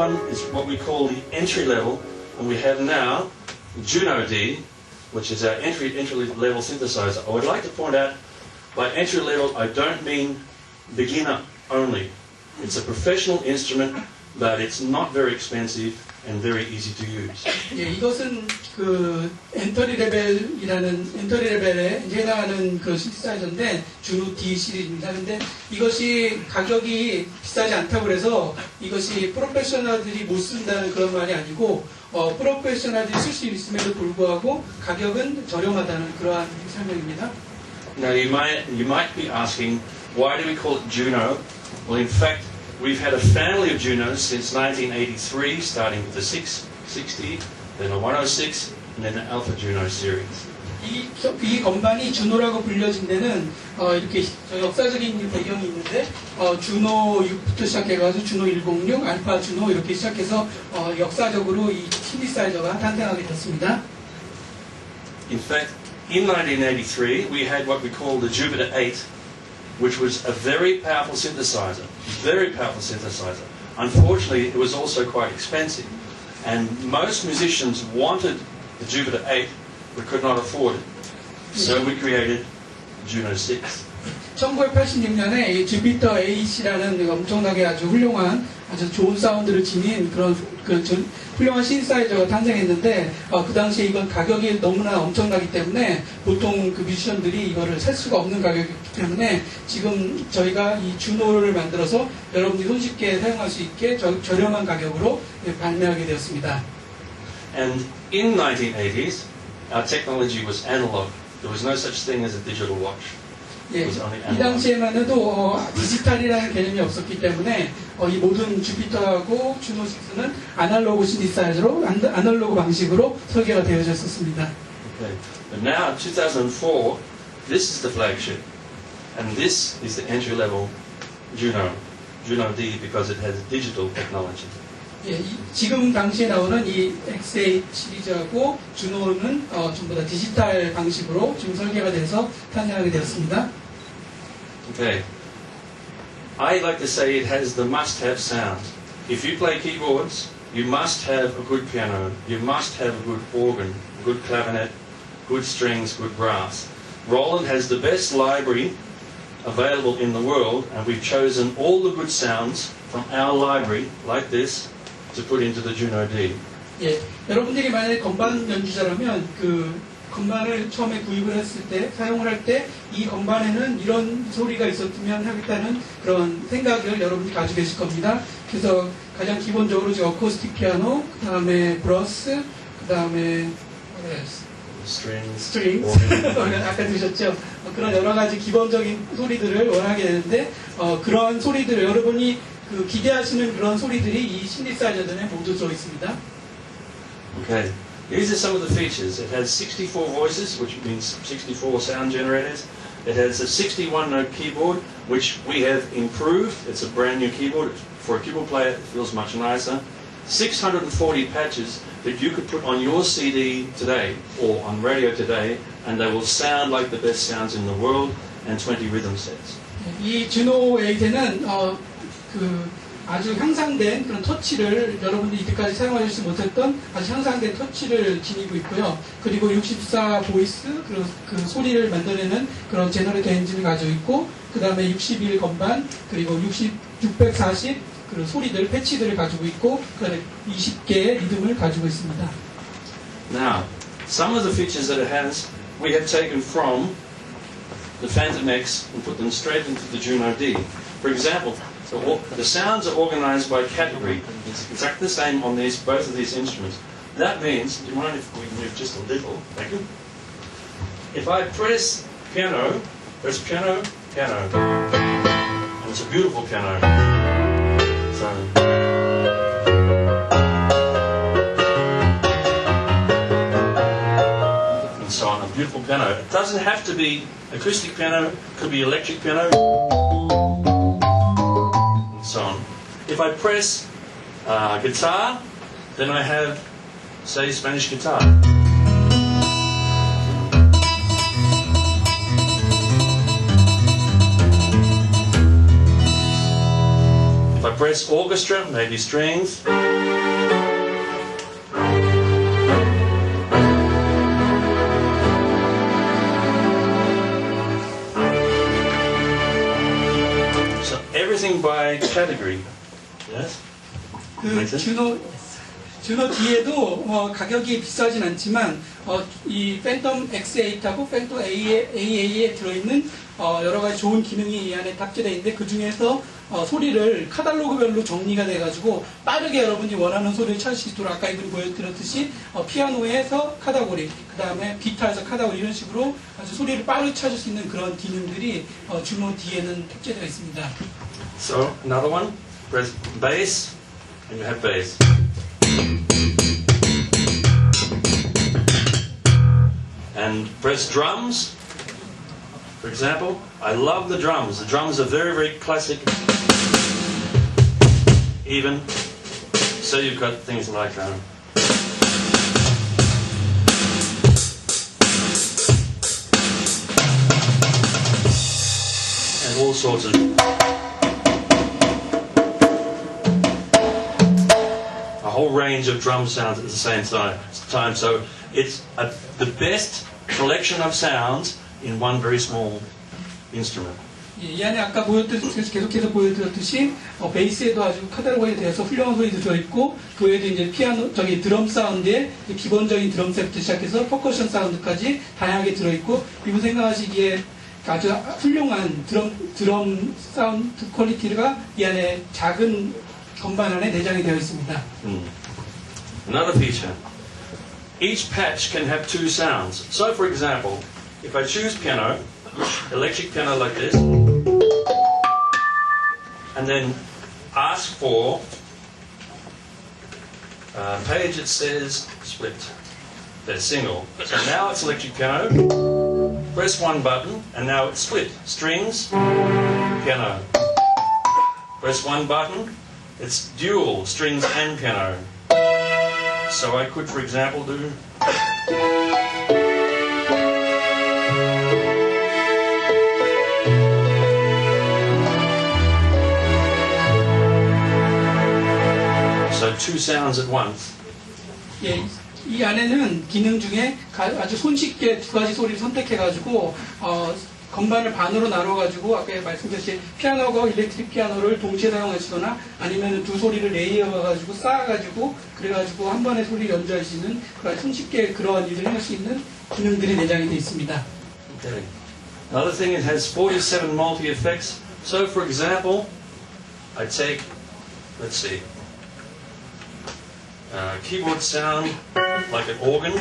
one is what we call the entry level, and we have now JUNO D, which is our entry level synthesizer. I would like to point out, by entry level I don't mean beginner only. It's a professional instrument, but it's not very expensive and very easy to use. 예, 이것은 그 엔터리 레벨에 해당하는 그 신디사이저인데 주노 D 시리즈입니다. 근데 이것이 가격이 비싸지 않다고 그래서 이것이 프로페셔널들이 못 쓴다는 그런 말이 아니고 프로페셔널들이 쓸 수 있음에도 불구하고 가격은 저렴하다는 그러한 설명입니다. Now you might be asking, why do we call it JUNO? Well, in fact, we've had a family of JUNOs since 1983, starting with the 660, then a 106, and then the Alpha JUNO series. 이 건반이 주노라고 불려진 데는 이렇게 역사적인 배경이 있는데 주노 6부터 시작해가지고 주노 106, 알파 주노 이렇게 시작해서 역사적으로 이 신디사이저가 탄생하게 됐습니다. In fact, in 1983, we had what we call the Jupiter 8, which was a very powerful synthesizer. Unfortunately, it was also quite expensive, and most musicians wanted the Jupiter 8 but could not afford it. So we created JUNO 6. 1986년에 이 주피터 8이라는 엄청나게 아주 훌륭한, 아주 좋은 사운드를 지닌 그런 훌륭한 신디사이저가 탄생했는데 그 당시에 이건 가격이 너무나 엄청나기 때문에 보통 그 뮤지션들이 이거를 살 수가 없는 가격이기 때문에 지금 저희가 이 주노를 만들어서 여러분들이 손쉽게 사용할 수 있게 저렴한 가격으로 발매하게 되었습니다. And in 1980s, our technology was analog. There was no such thing as a digital watch. 예, 이 당시에만 해도 디지털이라는 개념이 없었기 때문에 이 모든 주피터하고 주노 6는 아날로그 신디사이저로 아날로그 방식으로 설계가 되어졌었습니다. Okay. But now, 2004, this is the flagship, and this is the entry-level JUNO D, because it has digital technology. 예, 지금 당시에 나오는 이 X8 시리즈하고 주노는 전부 다 디지털 방식으로 지금 설계가 돼서 탄생하게 되었습니다. Okay. I like to say it has the must-have sound. If you play keyboards, you must have a good piano, you must have a good organ, a good clarinet, good strings, good brass. Roland has the best library available in the world, and we've chosen all the good sounds from our library, like this, to put into the JUNO D. 예, 여러분들이 만약에 건반 연주자라면 그 건반을 처음에 구입을 했을 때, 사용을 할 때 이 건반에는 이런 소리가 있었으면 하겠다는 그런 생각을 여러분이 가지고 계실 겁니다. 그래서 가장 기본적으로 지금 어쿠스틱 피아노, 그 다음에 브러스, 그 다음에 스트링, 아까 들으셨죠? 그런 여러 가지 기본적인 소리들을 원하게 되는데 그런 소리들을 여러분이 그 기대하시는 그런 소리들이 이 신디사이저들에 모두 들어 있습니다. Okay, these are some of the features. It has 64 voices, which means 64 sound generators. It has a 61-note keyboard, which we have improved. It's a brand new keyboard. For a keyboard player, it feels much nicer. 640 patches that you could put on your CD today or on radio today, and they will sound like the best sounds in the world, and 20 rhythm sets. 이 주노 8에는 아주 향상된 그런 터치를 여러분들이 이때까지 사용하지 못했던 아주 향상된 터치를 지니고 있고요. 그리고 64 보이스 그 소리를 만들어내는 그런 제너레이터 엔진을 가지고 있고, 그 다음에 61 건반, 그리고 640 그 소리들 패치들을 가지고 있고, 그다음에 20개의 리듬을 가지고 있습니다. Now, some of the features that it has, we have taken from the Phantom X and put them straight into the JUNO D. For example, the sounds are organized by category. It's exactly the same on both of these instruments. That means, do you mind if we move just a little? Thank you. If I press piano, piano, and it's a beautiful piano. So, and so on, a beautiful piano. It doesn't have to be acoustic piano, it could be electric piano. So on. If I press guitar, then I have, say, Spanish guitar. If I press orchestra, maybe strings. high category. Yes? 그 주노 D에도 가격이 비싸진 않지만 이 팬텀 X8하고 팬텀 AA에 들어있는 여러 가지 좋은 기능이 이 안에 탑재되어 있는데 그 중에서 소리를 카탈로그별로 정리가 돼가지고 빠르게 여러분이 원하는 소리를 찾을 수 있도록 아까 이분이 보여드렸듯이 피아노에서 카다고리, 그 다음에 기타에서 카다고리 이런 식으로 아주 소리를 빠르게 찾을 수 있는 그런 기능들이 주노 D에는 탑재되어 있습니다. So, another one. Press bass, and you have bass. And press drums. For example, I love the drums. The drums are very, very classic, even. So you've got things like and all sorts of a whole range of drum sounds at the same time. So it's the best collection of sounds in one very small instrument. 이 안에 아까 계속해서 보여드렸듯이 베이스에도 아주 카탈로그에 대해서 훌륭한 소리도 들어있고 그 외에도 이제 피아노 드럼 사운드에 기본적인 드럼 셋부터 시작해서 퍼커션 사운드까지 다양하게 들어있고 이분 생각하시기에 아주 훌륭한 드럼 사운드 퀄리티가 이 안에 작은 건반 안에 내장이 되어 있습니다. Another feature. Each patch can have two sounds. So for example, if I choose piano, electric piano like this, and then ask for page it says split. There's single. So now it's electric piano. Press one button and now it's split. Strings, piano. Press one button, it's dual, strings and piano. So I could, for example, do two sounds at once. 예, 이 안에는 기능 중에 아주 손쉽게 두 가지 소리를 선택해가지고 건반을 반으로 나눠가지고 아까 말씀드렸듯이 피아노하고 일렉트릭 피아노를 동시에 사용하시거나 아니면 두 소리를 레이어가지고 쌓아가지고 그래가지고 한 번에 소리를 연주할 수 있는 손쉽게 그러한 일을 할 수 있는 기능들이 내장이 되어 있습니다. Okay. Another thing, it has 47 multi-effects. So for example, I take, let's see, keyboard sound like an organ.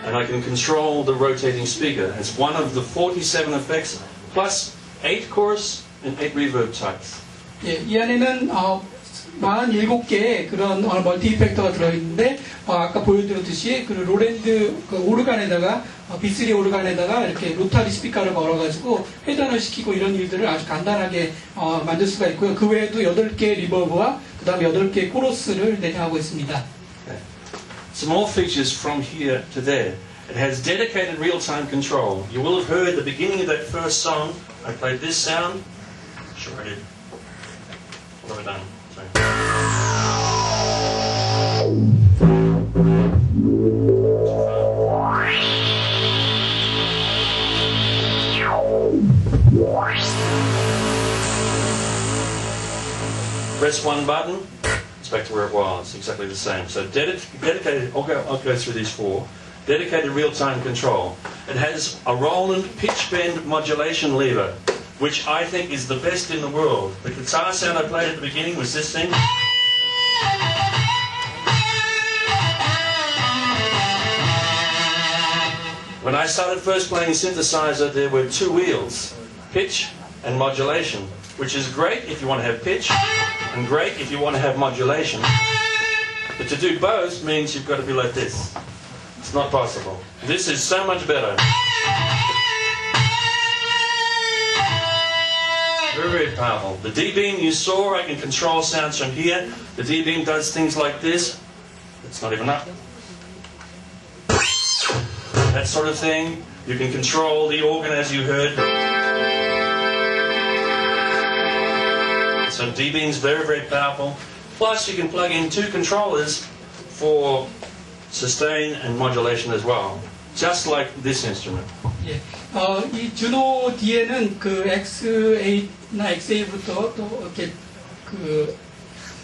And I can control the rotating speaker. It's one of the 47 effects plus 8 chorus and 8 reverb types. 예, 이 안에는 47개의 그런 멀티 이펙터가 들어있는데 아까 보여드렸듯이 그 롤랜드 그 오르간에다가 B3 오르간에다가 이렇게 로타리 스피커를 걸어가지고 회전을 시키고 이런 일들을 아주 간단하게 만들 수가 있고요. 그 외에도 8개의 리버브와 그 다음에 8개의 코러스를 내장하고 있습니다. Okay. Some more features from here to there. It has dedicated real-time control. You will have heard the beginning of that first song. I played this sound. Sure I did. What have I done? Press one button, it's back to where it was, exactly the same. So dedicated, I'll go through these four. Dedicated real-time control. It has a Roland pitch bend modulation lever, which I think is the best in the world. The guitar sound I played at the beginning was this thing. When I started first playing synthesizer, there were two wheels, pitch and modulation, which is great if you want to have pitch and great if you want to have modulation. But to do both means you've got to be like this. It's not possible. This is so much better. Very, very powerful. The D-beam you saw, I can control sounds from here. The D-beam does things like this. It's not even up. That sort of thing. You can control the organ as you heard. So D-beam's very, very powerful. Plus you can plug in two controllers for sustain and modulation as well, just like this instrument. 예. 이 주노 뒤에는 그 X8나 X8부터 또 이렇게 그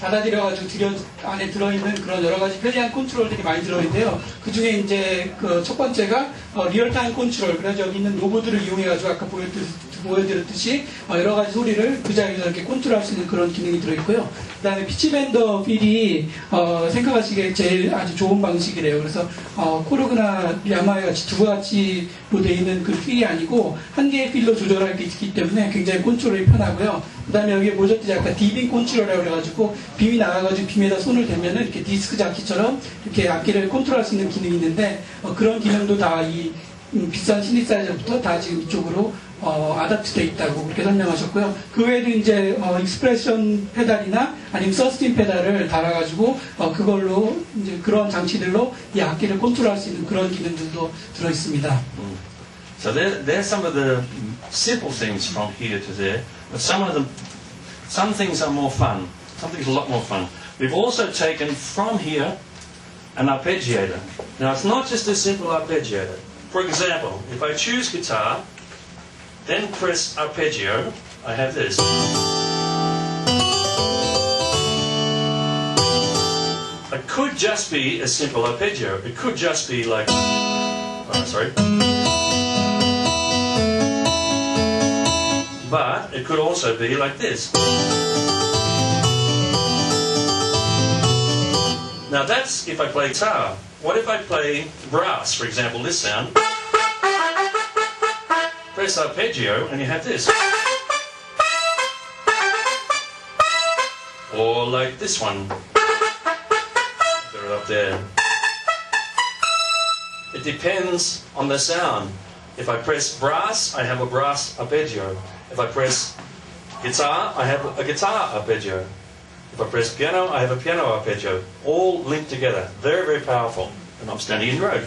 받아들여가지고 안에 들어있는 그런 여러 가지 편리한 컨트롤들이 많이 들어있는데요. 그 중에 이제 그 첫 번째가 리얼타임 컨트롤. 그래서 여기 있는 로봇들을 이용해가지고 아까 보여드렸듯이 여러 가지 소리를 그 자리에서 이렇게 컨트롤할 수 있는 그런 기능이 들어있고요. 그 다음에 피치밴더 필이 생각하시기에 제일 아주 좋은 방식이래요. 그래서 코르그나 야마하 같이 두 가지로 되어 있는 그 필이 아니고 한 개의 필로 조절할 게 있기 때문에 굉장히 컨트롤이 편하고요. 그 다음에 여기에 보셨듯이 아까 디빙 컨트롤이라고 그래가지고 빔이 나가가지고 빔에다 손을 대면은 이렇게 디스크 자키처럼 이렇게 악기를 컨트롤할 수 있는 기능이 있는데 그런 기능도 다 이 비싼 시니사이저부터 다 지금 이쪽으로 아답트되어 있다고 그렇게 설명하셨고요. 그 외에도 이제 익스프레션 페달이나 아니면 서스틴 페달을 달아가지고 그걸로 이제 그런 장치들로 이 악기를 컨트롤할 수 있는 그런 기능들도 들어 있습니다. So there's some of the simple things from here to there, but some things are more fun. Some things are a lot more fun. We've also taken from here an arpeggiator. Now it's not just a simple arpeggiator. For example, if I choose guitar, then press arpeggio, I have this. It could just be a simple arpeggio. It could just be like, but it could also be like this. Now that's if I play guitar. What if I play brass, for example, this sound? Press arpeggio and you have this. Or like this one. Put it up there. It depends on the sound. If I press brass, I have a brass arpeggio. If I press guitar, I have a guitar arpeggio. If I press piano, I have a piano arpeggio. All linked together. Very, very powerful. And I'm standing in the road.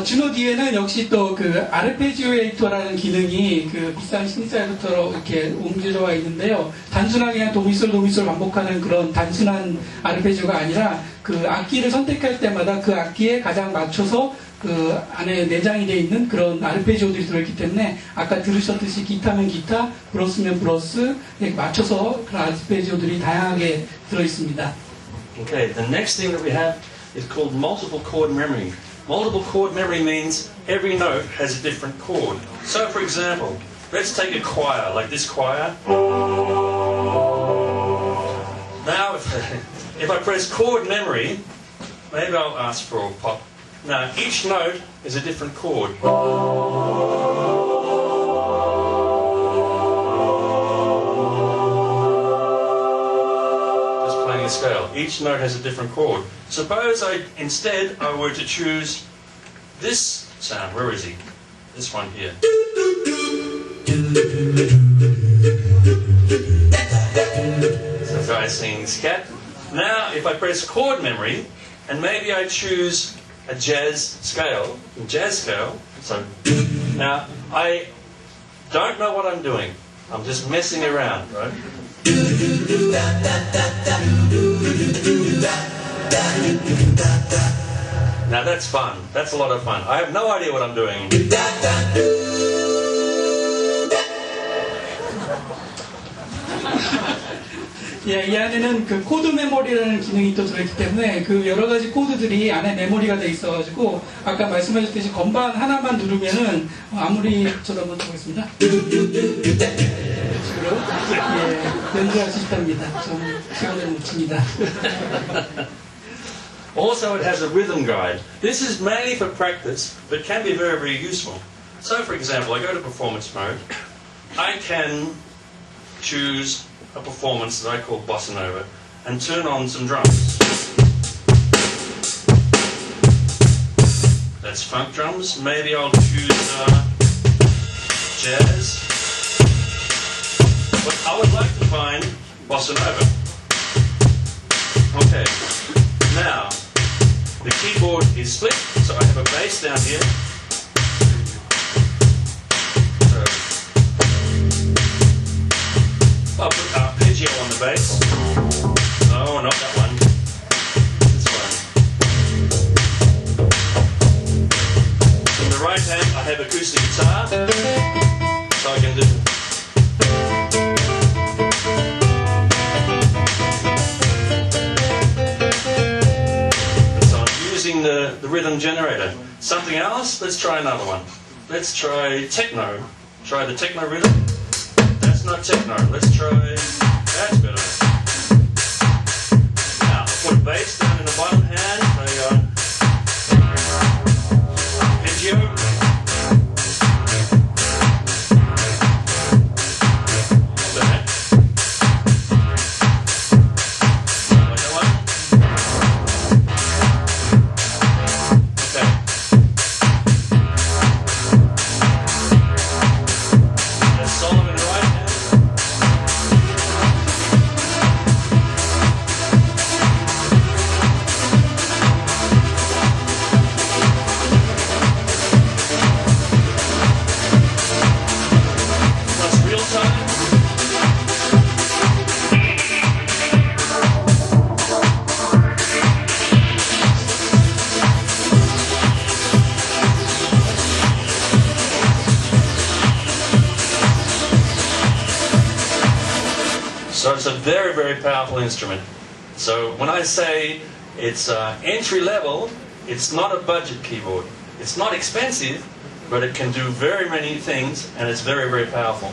주노 뒤에는 역시 또 그 아르페지오에이터라는 기능이 그 비싼 시니사이저부터 이렇게 옮겨져 와 있는데요. 단순하게 그냥 도미솔 반복하는 그런 단순한 아르페지오가 아니라 그 악기를 선택할 때마다 그 악기에 가장 맞춰서 그 안에 내장이 되어 있는 그런 아르페지오들이 들어있기 때문에 아까 들으셨듯이 기타면 기타, 브러스면 브러스 맞춰서 그런 아르페지오들이 다양하게 들어있습니다. Okay, the next thing that we have is called multiple chord memory. Multiple chord memory means every note has a different chord. So for example, let's take a choir, like this choir. Now if I press chord memory, maybe I'll ask for a pop. Now each note is a different chord. Just playing a scale. Each note has a different chord. Suppose instead I were to choose this sound. Where is he? This one here. So the guy singing scat. Now if I press chord memory and maybe I choose a jazz scale. So now I don't know what I'm doing. I'm just messing around, right? Now that's fun. That's a lot of fun. I have no idea what I'm doing. 예, 이 안에는 그 코드 메모리라는 기능이 또 들어있기 때문에 그 여러 가지 코드들이 안에 메모리가 돼 있어가지고 아까 말씀하셨듯이 건반 하나만 누르면은 아무리 저도 한번 해보겠습니다. 이런 식으로 연주할 수 있답니다. 좀 시간을 못 칩니다. Also, it has a rhythm guide. This is mainly for practice, but can be very, very useful. So, for example, I go to performance mode. I can choose a performance that I call bossa nova and turn on some drums. That's funk drums. Maybe I'll choose jazz. But I would like to find bossa nova. Okay. Now, the keyboard is split, so I have a bass down here. So, I'll put arpeggio on the bass. No, not that one. acoustic guitar. So I can do. So I'm using the rhythm generator. Something else? Let's try another one. Let's try techno. Try the techno rhythm. That's not techno. Let's try. That's better. Now put bass down in the bottom hand. There you go. Arpeggio. So it's a very, very powerful instrument. So when I say it's entry level, it's not a budget keyboard. It's not expensive, but it can do very many things, and it's very, very powerful.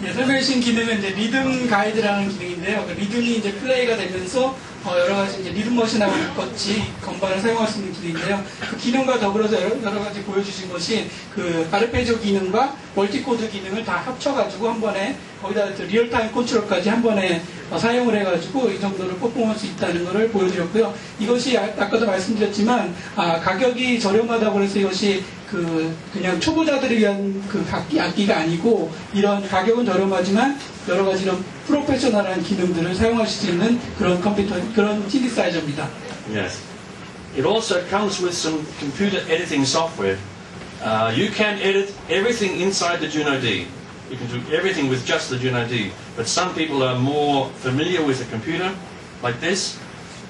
예, 설명해 주신 기능은 이제 리듬 가이드라는 기능인데요. 그 리듬이 이제 플레이가 되면서 여러 가지 이제 리듬 머신하고 같이 건반을 사용할 수 있는 기능인데요. 그 기능과 더불어서 여러 가지 보여주신 것이 그 아르페지오 기능과 멀티코드 기능을 다 합쳐가지고 한 번에 거기다 리얼타임 컨트롤까지 한 번에 사용을 해가지고 이 정도를 뽀뽀할 수 있다는 것을 보여드렸고요. 이것이 아까도 말씀드렸지만 가격이 저렴하다고 해서 이것이 그냥 초보자들을 위한 그 악기가 아니고 이런 가격은 저렴하지만 여러 가지 이런 프로페셔널한 기능들을 사용하실 수 있는 그런 컴퓨터, 그런 신디사이저입니다. Yes. It also comes with some computer editing software. You can edit everything inside the JUNO D. You can do everything with just the JUNO D. But some people are more familiar with a computer like this,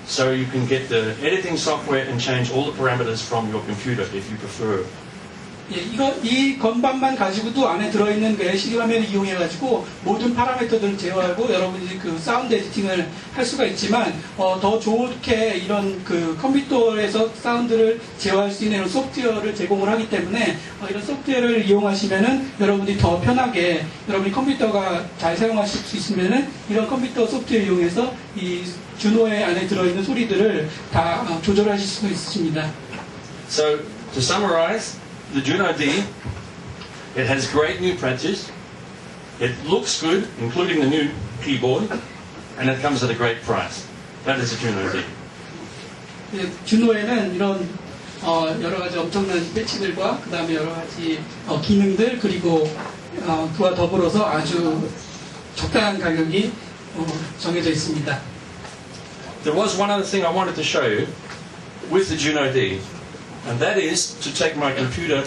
so you can get the editing software and change all the parameters from your computer if you prefer. 예, 이 건반만 가지고도 안에 들어있는 그 LCD 화면을 이용해가지고 모든 파라미터들을 제어하고 여러분이 그 사운드 에디팅을 할 수가 있지만 더 좋게 이런 그 컴퓨터에서 사운드를 제어할 수 있는 이런 소프트웨어를 제공을 하기 때문에 이런 소프트웨어를 이용하시면은 여러분이 더 편하게 여러분이 컴퓨터가 잘 사용하실 수 있으면은 이런 컴퓨터 소프트웨어 이용해서 이 주노의 안에 들어있는 소리들을 다 조절하실 수 있습니다. So to summarize. The JUNO D, it has great new patches, it looks good, including the new keyboard, and it comes at a great price. That is a JUNO D. 예, 주노에는 이런 여러 가지 엄청난 패치들과 그 다음에 여러 가지 기능들 그리고 그와 더불어서 아주 적당한 가격이 정해져 있습니다. There was one other thing I wanted to show you with the JUNO D. And that is to take my computer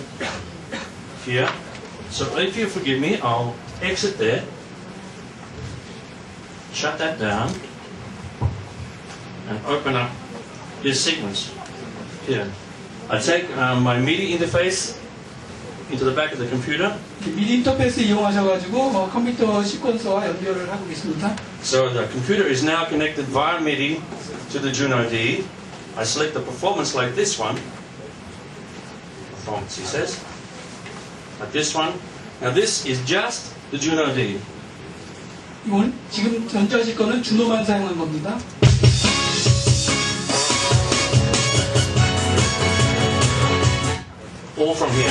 here. So if you forgive me, I'll exit there, shut that down, and open up this sequence here. I take my MIDI interface into the back of the computer. 미디 인터페이스 이용하셔가지고 컴퓨터 시퀀서와 연결을 하고 계십니다. So the computer is now connected via MIDI to the JUNO D. I select the performance like this one. Performance, he says. Like this one. Now this is just the JUNO D. 이건 지금 전자하실 거는 주노만 사용한 겁니다. All from here.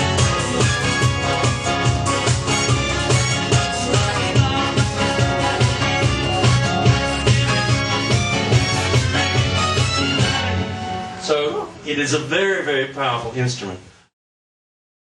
So it is a very, very powerful instrument.